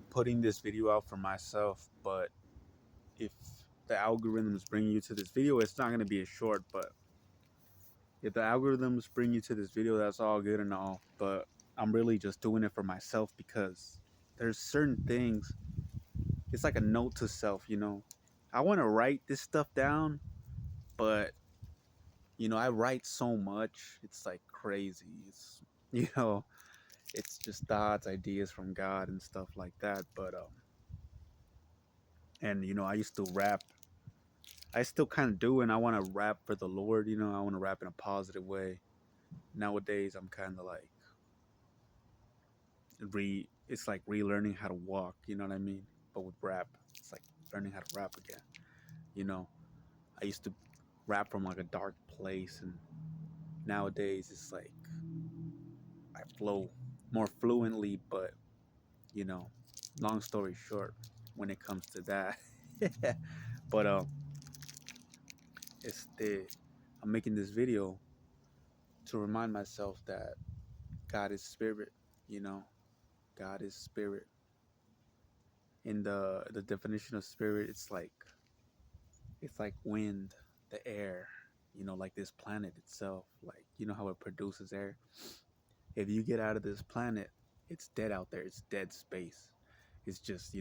putting this video out for myself, but if the algorithms bring you to this video, it's not going to be a short, but if the algorithms bring you to this video, that's all good and all, but I'm really just doing it for myself because there's certain things. It's like a note to self, I want to write this stuff down, but I write so much, it's like crazy. It's you know it's just thoughts, ideas from God and stuff like that. But and I used to rap. I still kind of do, and I want to rap for the Lord. I want to rap in a positive way. Nowadays, I'm kind of like It's like relearning how to walk. You know what I mean? But with rap, it's like learning how to rap again. You know, I used to rap from like a dark place, and nowadays it's like I flow more fluently. But you know, long story short, when it comes to that, but este, I'm making this video to remind myself that God is spirit. You know, God is spirit. In the definition of spirit, it's like wind, the air. Like this planet itself. Like how it produces air. If you get out of this planet, it's dead out there. It's dead space. It's just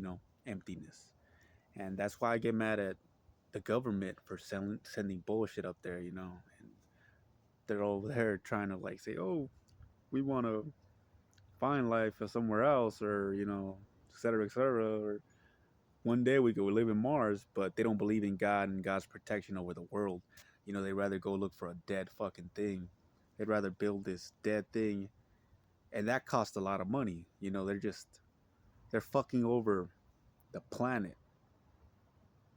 emptiness. And that's why I get mad at the government for sending bullshit up there. And they're over there trying to like say, oh, we want to find life somewhere else, or et cetera, et cetera, or one day we could live in Mars, but they don't believe in God and God's protection over the world. They rather go look for a dead fucking thing. They'd rather build this dead thing, and that costs a lot of money. They're fucking over the planet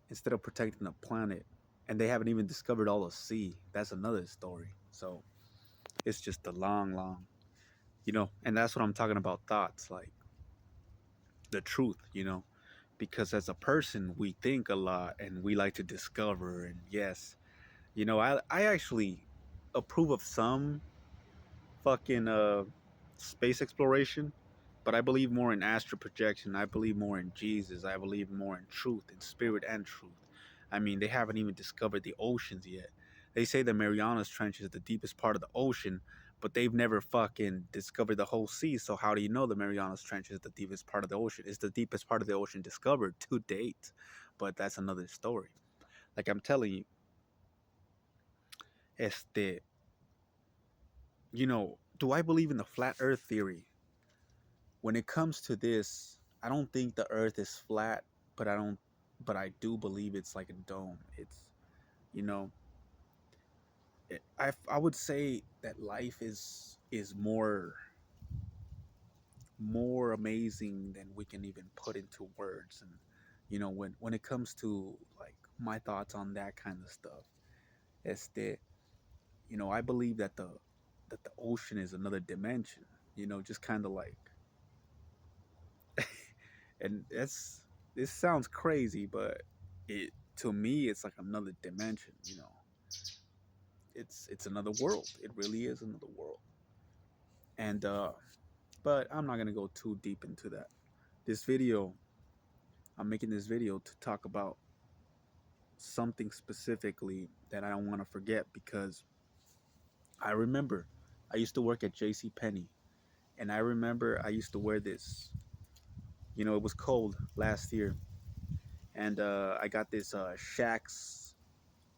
instead of protecting the planet, and they haven't even discovered all the sea. That's another story. So it's just a long, long, and that's what I'm talking about. Thoughts, like the truth, because as a person we think a lot and we like to discover. And yes, I actually approve of some fucking space exploration, but I believe more in astral projection. I believe more in Jesus. I believe more in truth, in spirit and truth. I mean, they haven't even discovered the oceans yet. They say the Marianas Trench is the deepest part of the ocean, but they've never fucking discovered the whole sea. So how do you know the Marianas Trench is the deepest part of the ocean? It's the deepest part of the ocean discovered to date, but that's another story. Like I'm telling you, este, do I believe in the flat Earth theory? When it comes to this, I don't think the Earth is flat, but I do believe it's like a dome. It's you know, I would say that life is more amazing than we can even put into words. And when it comes to like my thoughts on that kind of stuff, it's that I believe that the ocean is another dimension. Just kind of like, and this sounds crazy, but it to me it's like another dimension. It's another world. It really is another world. And but I'm not gonna go too deep into that. This video, I'm making this video to talk about something specifically that I don't want to forget, because I remember I used to work at J.C. Penney, and I remember I used to wear this. It was cold last year, and I got this Shaq's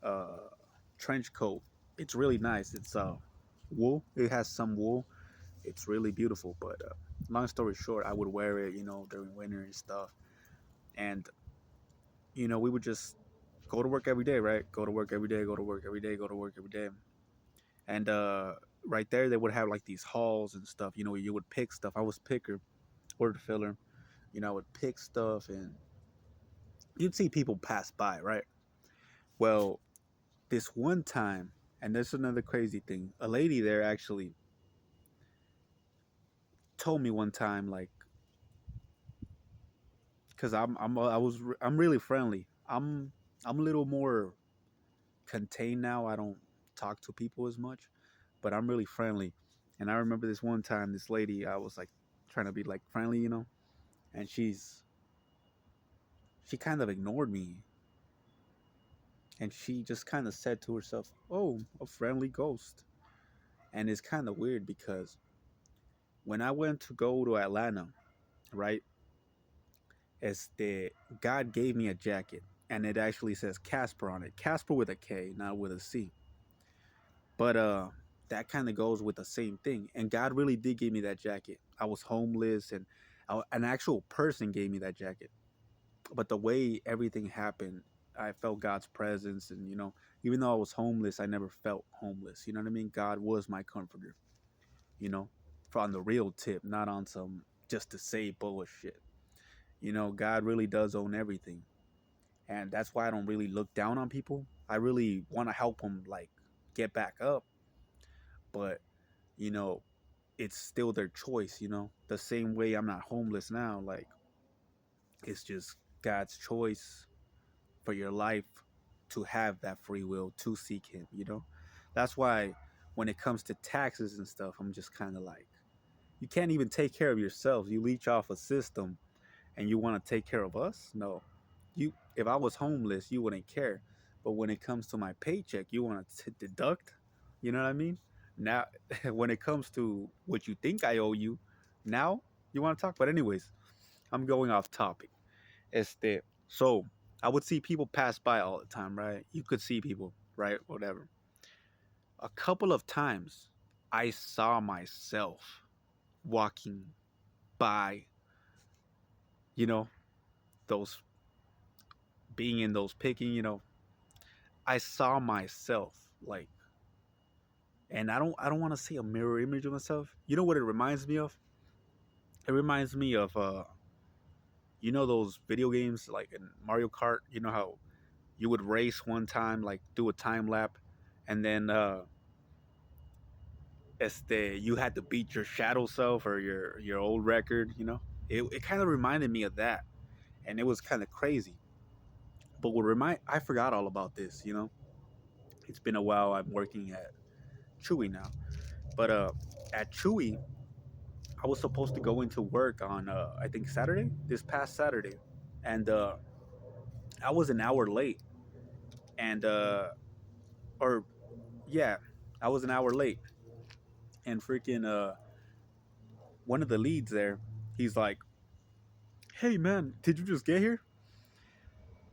uh, trench coat. It's really nice. It's wool. It has some wool. It's really beautiful. But long story short, I would wear it, during winter and stuff. And we would just go to work every day, right? Go to work every day. Go to work every day. Go to work every day. And right there, they would have like these halls and stuff. You would pick stuff. I was picker, order filler. I would pick stuff, and you'd see people pass by, right? Well, this one time, and there's another crazy thing. A lady there actually told me one time, like, because I'm really friendly. I'm a little more contained now. I don't talk to people as much, but I'm really friendly. And I remember this one time, this lady, I was like trying to be like friendly, and she kind of ignored me, and she just kind of said to herself, "Oh, a friendly ghost." And it's kind of weird because when I went to go to Atlanta, right, este, God gave me a jacket, and it actually says Casper on it. Casper with a K, not with a C. But that kind of goes with the same thing. And God really did give me that jacket. I was homeless, and an actual person gave me that jacket. But the way everything happened, I felt God's presence, and even though I was homeless, I never felt homeless. You know what I mean? God was my comforter. You know, on the real tip, not on some just to say bullshit. God really does own everything, and that's why I don't really look down on people. I really want to help them like get back up, but you know, it's still their choice. The same way I'm not homeless now. Like it's just God's choice for your life to have that free will to seek Him. That's why when it comes to taxes and stuff, I'm just kind of like, you can't even take care of yourself. You leech off a system and you want to take care of us? No. If I was homeless, you wouldn't care. But when it comes to my paycheck, you want to deduct? You know what I mean? Now, when it comes to what you think I owe you, now you want to talk. But anyways, I'm going off topic. Este, so I would see people pass by all the time, right? You could see people, right? Whatever. A couple of times, I saw myself walking by, you know, those being in those picking, I saw myself like, and I don't want to say a mirror image of myself. You know what it reminds me of? It reminds me of those video games like in Mario Kart. You know how you would race one time, like do a time lap, and then you had to beat your shadow self or your old record. It kind of reminded me of that, and it was kind of crazy. But I forgot all about this. It's been a while. I'm working at Chewy now, but at Chewy, I was supposed to go into work on I think Saturday, this past Saturday, and I was an hour late, and or yeah, I was an hour late, and freaking one of the leads there, he's like, "Hey man, did you just get here?"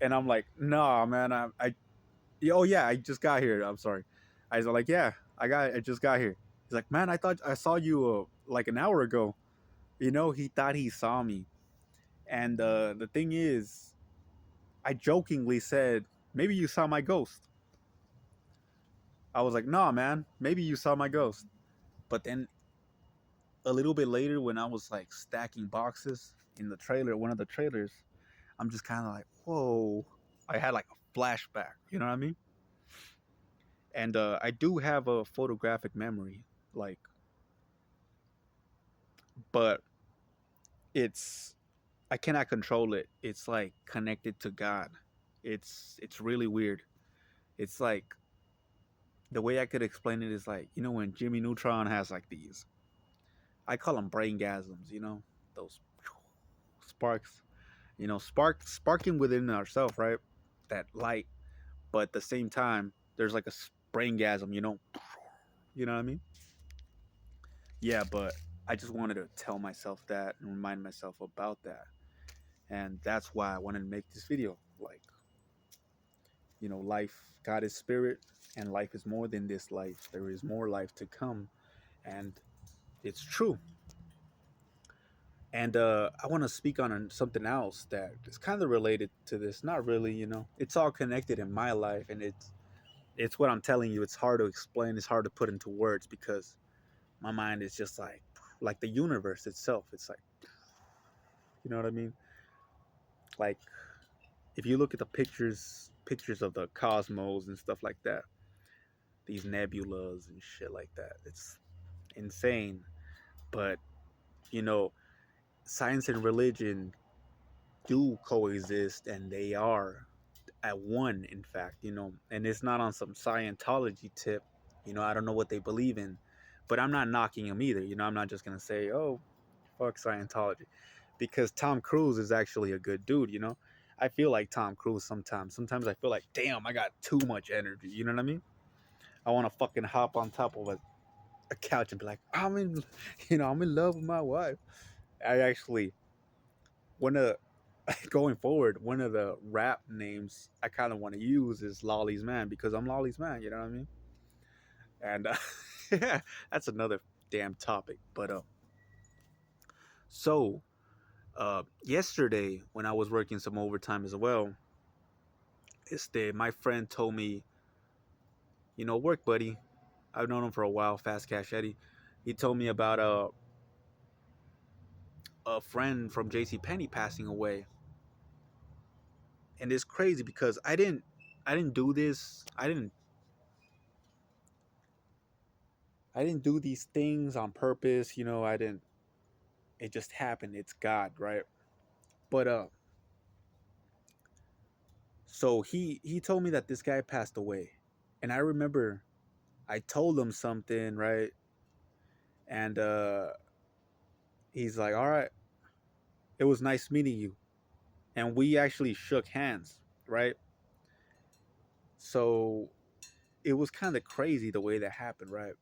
And I'm like, "Nah, man, oh yeah, I just got here. I'm sorry." I was like, "Yeah, I just got here." He's like, "Man, I thought I saw you like an hour ago." He thought he saw me, and the thing is, I jokingly said, "Maybe you saw my ghost." I was like, "Nah, man, maybe you saw my ghost." But then a little bit later, when I was like stacking boxes in the trailer, one of the trailers, I'm just kind of like, "Whoa!" I had like a flashback. You know what I mean? And I do have a photographic memory, like, but it's I cannot control it. It's like connected to God. It's really weird. It's like the way I could explain it is like, when Jimmy Neutron has like these, I call them brain gasms, those sparks, sparking within ourselves, right? That light, but at the same time, there's like a brain gasm, you know what I mean? Yeah, but I just wanted to tell myself that and remind myself about that, and that's why I wanted to make this video. Like, life, God is spirit, and life is more than this life. There is more life to come, and it's true. And I want to speak on something else that is kind of related to this. Not really, It's all connected in my life, and it's what I'm telling you. It's hard to explain. It's hard to put into words because my mind is just like the universe itself. It's like, you know what I mean? Like if you look at the pictures of the cosmos and stuff like that, these nebulas and shit like that, it's insane. But you know, science and religion do coexist, and they are at one, in fact, and it's not on some Scientology tip. I don't know what they believe in, but I'm not knocking them either. I'm not just gonna say, oh, fuck Scientology, because Tom Cruise is actually a good dude. I feel like Tom Cruise sometimes. Sometimes I feel like, damn, I got too much energy. You know what I mean? I want to fucking hop on top of a couch and be like, I'm in, I'm in love with my wife. I actually one of going forward, one of the rap names I kind of want to use is Lolly's Man because I'm Lolly's Man. You know what I mean? And yeah, that's another damn topic. But so yesterday when I was working some overtime as well, my friend told me, work buddy. I've known him for a while, Fast Cash Eddie. He told me about a friend from JC Penney passing away, and it's crazy because I didn't do this. I didn't do these things on purpose. I didn't. It just happened. It's God, right? But so he told me that this guy passed away, and I remember I told him something, right? And he's like, "All right, it was nice meeting you," and we actually shook hands, right? So it was kind of crazy the way that happened, right?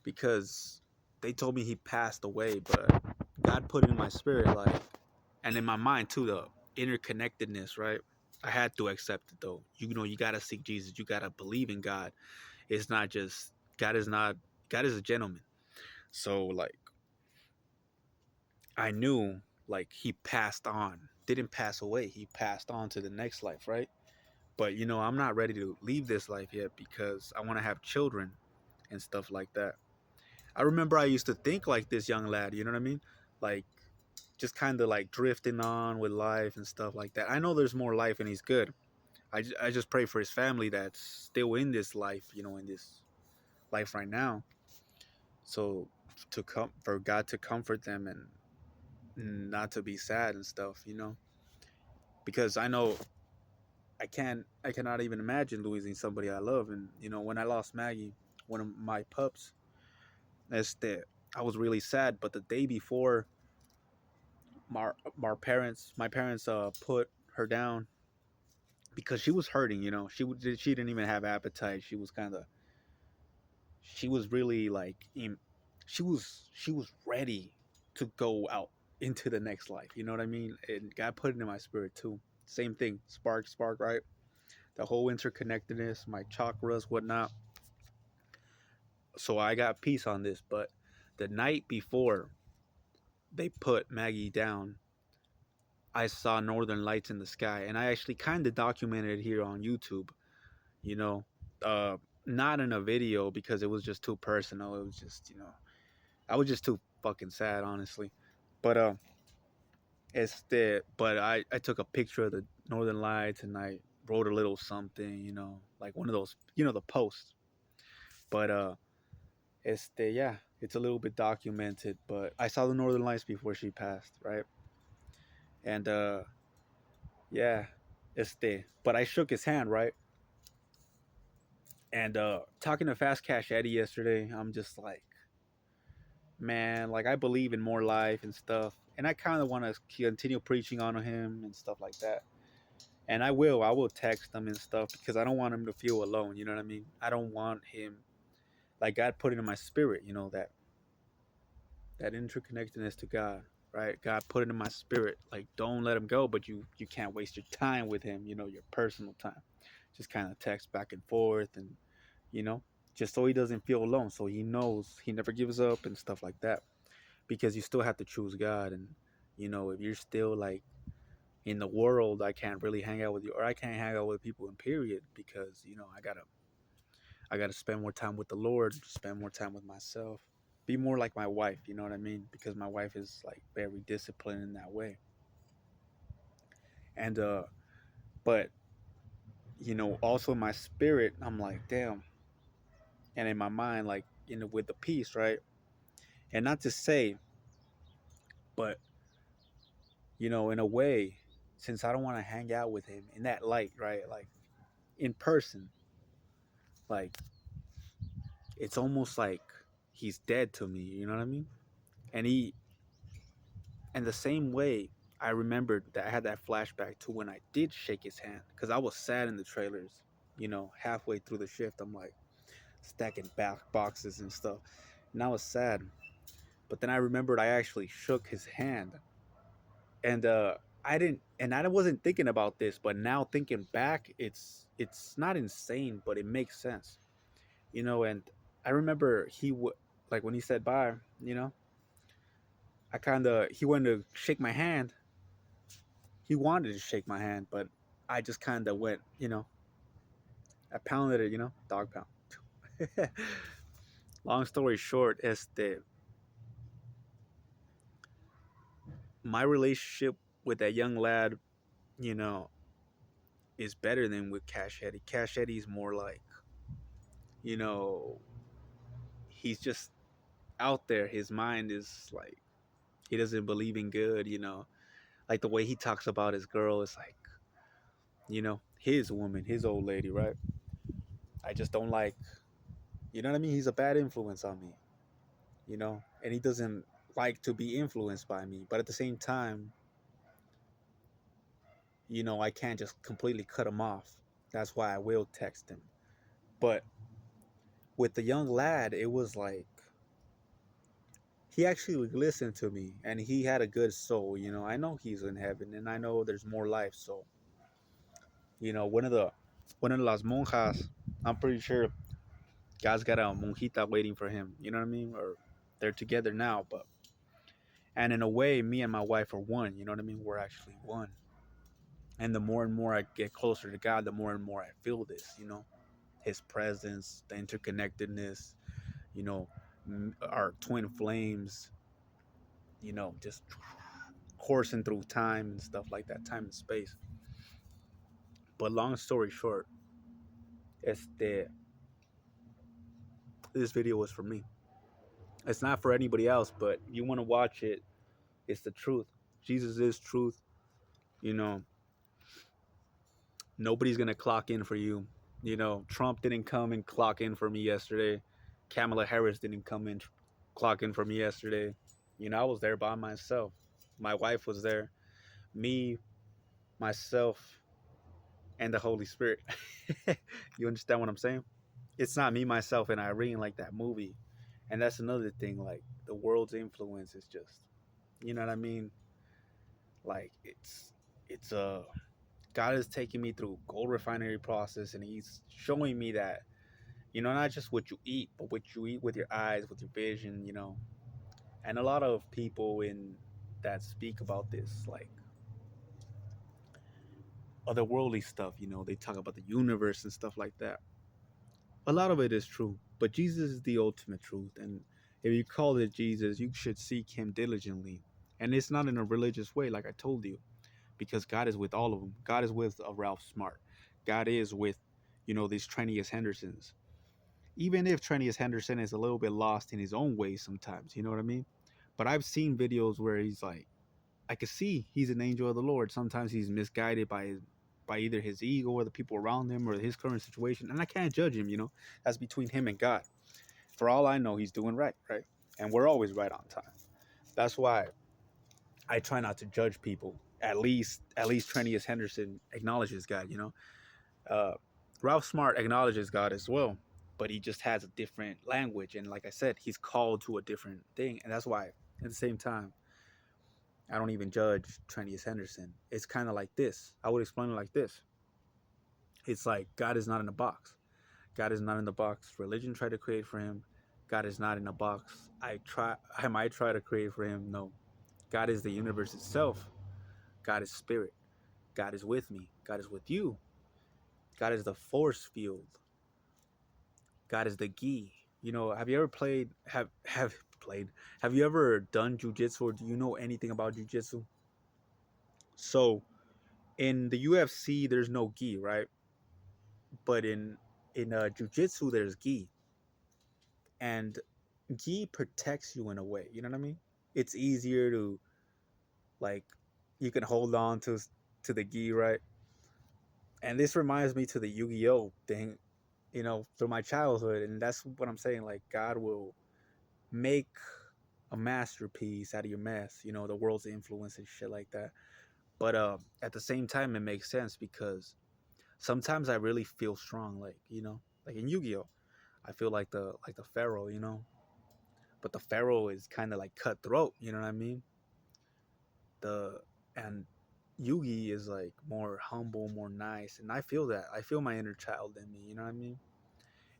Because they told me he passed away, but God put it in my spirit, like, and in my mind too, the interconnectedness, right? I had to accept it though. You gotta seek Jesus. You gotta believe in God. It's not just God is not God is a gentleman. So like I knew like he passed on, didn't pass away. He passed on to the next life, right? But I'm not ready to leave this life yet because I want to have children and stuff like that. I remember I used to think like this young lad, you know what I mean? Like just kind of like drifting on with life and stuff like that. I know there's more life and he's good. I just pray for his family that's still in this life, in this life right now. So to come for God to comfort them and not to be sad and stuff, because I know I cannot even imagine losing somebody I love. And when I lost Maggie, one of my pups, that's that I was really sad. But the day before, my parents put her down because she was hurting. She didn't even have appetite. She was really like she was ready to go out into the next life. You know what I mean? And God put it in my spirit too. Same thing, spark, right? The whole interconnectedness, my chakras, whatnot. So I got peace on this. But the night before they put Maggie down, I saw northern lights in the sky, and I actually kind of documented it here on YouTube. You know, uh, not in a video because it was just too personal. It was just I was just too fucking sad, honestly. But I took a picture of the northern lights and I wrote a little something, like one of those, the posts. But yeah, it's a little bit documented. But I saw the northern lights before she passed, right? And yeah, but I shook his hand, right? And talking to Fast Cash Eddie yesterday, I'm just like, man, like I believe in more life and stuff, and I kind of want to continue preaching on him and stuff like that. And I will text him and stuff because I don't want him to feel alone. You know what I mean? I don't want him, like God put it in my spirit. That interconnectedness to God, right? God put it in my spirit. Like don't let him go, but you can't waste your time with him. Your personal time. Just kind of text back and forth, and you know, just so he doesn't feel alone, so he knows he never gives up and stuff like that. Because you still have to choose God, and if you're still like in the world, I can't really hang out with you, or I can't hang out with people in period because I gotta spend more time with the Lord, spend more time with myself, be more like my wife. You know what I mean? Because my wife is like very disciplined in that way, and but also in my spirit, I'm like, damn, and in my mind, like with the peace, right? And not to say, but in a way, since I don't want to hang out with him in that light, right? Like in person, like it's almost like he's dead to me. You know what I mean? And And the same way, I remembered that I had that flashback to when I did shake his hand because I was sad in the trailers. Halfway through the shift, I'm like stacking back boxes and stuff, and I was sad. But then I remembered I actually shook his hand, and I didn't, and I wasn't thinking about this, but now thinking back, it's not insane, but it makes sense. And I remember he would like when he said bye. I kind of he wanted to shake my hand. He wanted to shake my hand, but I just kind of went. I pounded it. Dog pound. Long story short, is that my relationship with that young lad, you know, is better than with Cash Eddie. Cash Eddie's more like, you know, he's just out there. His mind is like he doesn't believe in good. Like the way he talks about his girl is like, his woman, his old lady, right? I just don't like, you know what I mean? He's a bad influence on me. And he doesn't like to be influenced by me. But at the same time, I can't just completely cut him off. That's why I will text him. But with the young lad, it was like he actually listened to me and he had a good soul. I know he's in heaven and I know there's more life. So, one of las monjas, I'm pretty sure God's got a monjita waiting for him. You know what I mean? Or they're together now, and in a way, me and my wife are one. You know what I mean? We're actually one. And the more and more I get closer to God, the more and more I feel this. His presence, the interconnectedness, you know, our twin flames, just coursing through time and stuff like that, time and space. But long story short, este, this video was for me. It's not for anybody else, but you want to watch it. It's the truth. Jesus is truth. You know, nobody's gonna clock in for you. Trump didn't come and clock in for me yesterday. Kamala Harris didn't come and clock in for me yesterday. I was there by myself. My wife was there. Me, myself, and the Holy Spirit. You understand what I'm saying? It's not me, myself, and Irene like that movie. And that's another thing. Like the world's influence is just, you know what I mean? Like it's God is taking me through gold refinery process, and He's showing me that not just what you eat, but what you eat with your eyes, with your vision. And a lot of people in that speak about this, like otherworldly stuff. They talk about the universe and stuff like that. A lot of it is true, but Jesus is the ultimate truth. And if you call it Jesus, you should seek Him diligently. And it's not in a religious way, like I told you, because God is with all of them. God is with Ralph Smart. God is with, these Trenius Hendersons. Even if Trenius Henderson is a little bit lost in his own ways sometimes, you know what I mean? But I've seen videos where he's like, I can see he's an angel of the Lord. Sometimes he's misguided by either his ego or the people around him or his current situation. And I can't judge him. That's between him and God. For all I know, he's doing right, right? And we're always right on time. That's why I try not to judge people. At least Trenius Henderson acknowledges God. Uh, Ralph Smart acknowledges God as well, but he just has a different language. And like I said, he's called to a different thing. And that's why, at the same time, I don't even judge Trenius Henderson. It's kind of like this. I would explain it like this. It's like God is not in a box. God is not in the box religion tried to create for him. God is not in a box I might try to create for him. No. God is the universe itself. God is spirit. God is with me. God is with you. God is the force field. God is the gi. Have you ever played have you ever done jujitsu, or do you know anything about jujitsu? So in the UFC there's no gi, right? But in jujitsu there's gi, and gi protects you in a way. You know what I mean? It's easier to, like, you can hold on to the gi, right? And this reminds me to the Yu-Gi-Oh thing, through my childhood. And that's what I'm saying. Like God will make a masterpiece out of your mess, the world's influence and shit like that. But at the same time, it makes sense because sometimes I really feel strong, like in Yu-Gi-Oh, I feel like the Pharaoh, but the Pharaoh is kind of like cutthroat, you know what I mean? The and Yugi is like more humble, more nice, and I feel that. I feel my inner child in me, you know what I mean?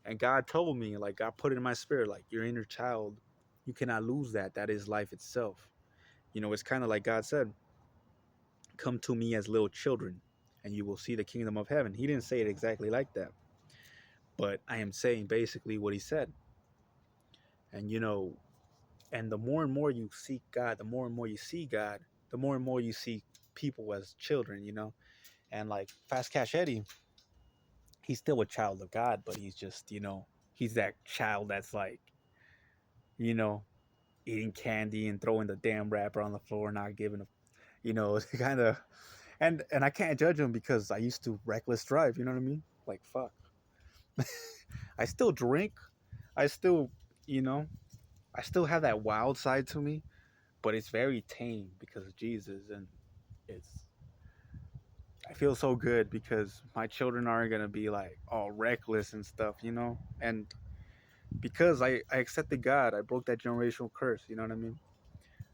And God told me, like God put it in my spirit, like your inner child, you cannot lose that. That is life itself. It's kind of like God said, "Come to me as little children, and you will see the kingdom of heaven." He didn't say it exactly like that, but I am saying basically what he said. And and the more and more you seek God, the more and more you see God, the more and more you see people as children, And like Fast Cash Eddie, he's still a child of God, but he's just, he's that child that's like, you know, eating candy and throwing the damn wrapper on the floor, not giving a, kind of, and I can't judge him because I used to reckless drive, you know what I mean? Like fuck, I still drink, I still, you know, I still have that wild side to me, but it's very tame because of Jesus, and it's I feel so good because my children aren't gonna be like all reckless and stuff, and because I accepted God, I broke that generational curse. You know what I mean?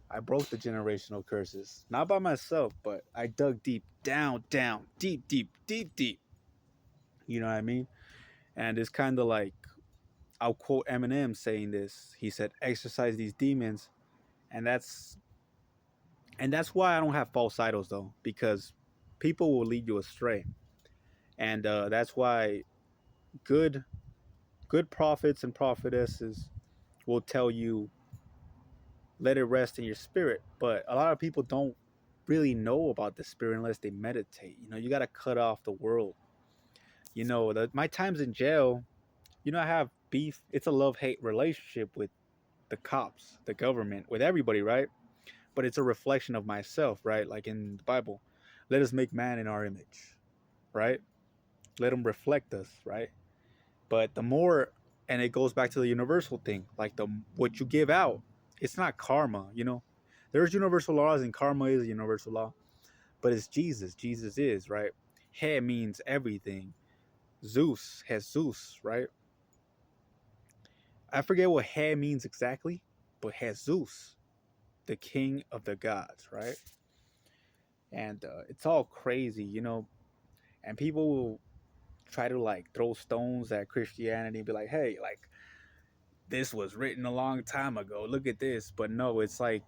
I broke the generational curses, not by myself, but I dug deep, down, down, deep, deep, deep, deep. You know what I mean? And it's kind of like I'll quote Eminem saying this. He said, "Exercise these demons," and that's why I don't have false idols though, because people will lead you astray, and that's why good good prophets and prophetesses will tell you let it rest in your spirit. But a lot of people don't really know about the spirit unless they meditate. You got to cut off the world. My times in jail, I have beef. It's a love hate relationship with the cops, the government, with everybody, right? But it's a reflection of myself, right? Like in the Bible, let us make man in our image, right? Let him reflect us, right? But the more, and it goes back to the universal thing, like the what you give out, it's not karma. There's universal laws and karma is a universal law, but it's Jesus. Jesus is, right? He means everything. Zeus has Zeus, right? I forget what he means exactly, but Jesus, the king of the gods, right? And it's all crazy. And people will try to like throw stones at Christianity and be like, hey, like this was written a long time ago. Look at this. But no, it's like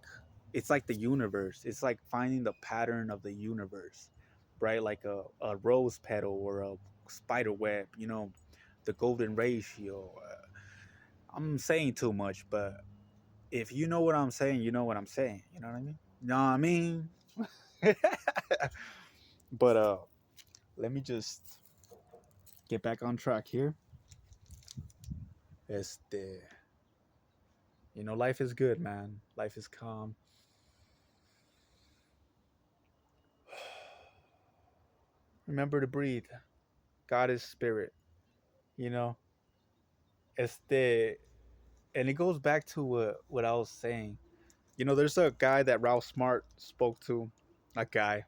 the universe. It's like finding the pattern of the universe, right? Like a rose petal or a spider web, the golden ratio. I'm saying too much, but if you know what I'm saying, you know what I'm saying. You know what I mean? Know what I mean? But let me just get back on track here. Este, life is good, man. Life is calm. Remember to breathe. God is spirit. You know, este, and it goes back to what I was saying. There's a guy that Ralph Smart spoke to, a guy,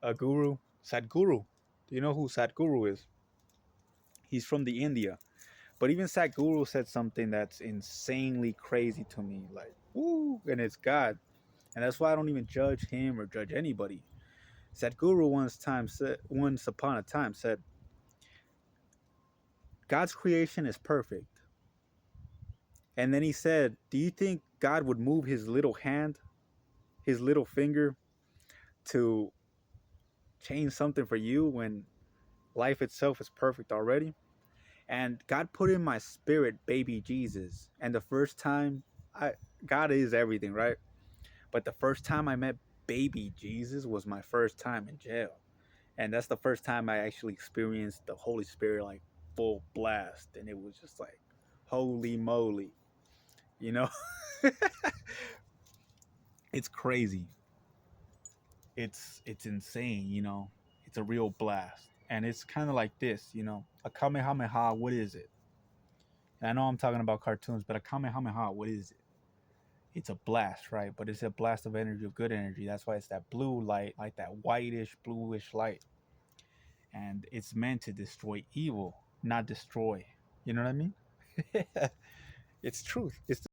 a guru, Sadhguru. Do you know who Sadhguru is? He's from the India. But even Sadhguru said something that's insanely crazy to me, like, woo, and it's God. And that's why I don't even judge him or judge anybody. Sadhguru once upon a time said, God's creation is perfect. And then he said, do you think God would move his little hand, his little finger, to change something for you when life itself is perfect already? And God put in my spirit baby Jesus. And the first time God is everything, right? But the first time I met baby Jesus was my first time in jail. And that's the first time I actually experienced the Holy Spirit like full blast. And it was just like, holy moly, you know? It's crazy. It's insane. It's a real blast. And it's kind of like this. A Kamehameha, what is it? And I know I'm talking about cartoons, but a Kamehameha, what is it? It's a blast, right? But it's a blast of energy, of good energy. That's why it's that blue light, like that whitish, bluish light. And it's meant to destroy evil, not destroy. You know what I mean? It's truth. It's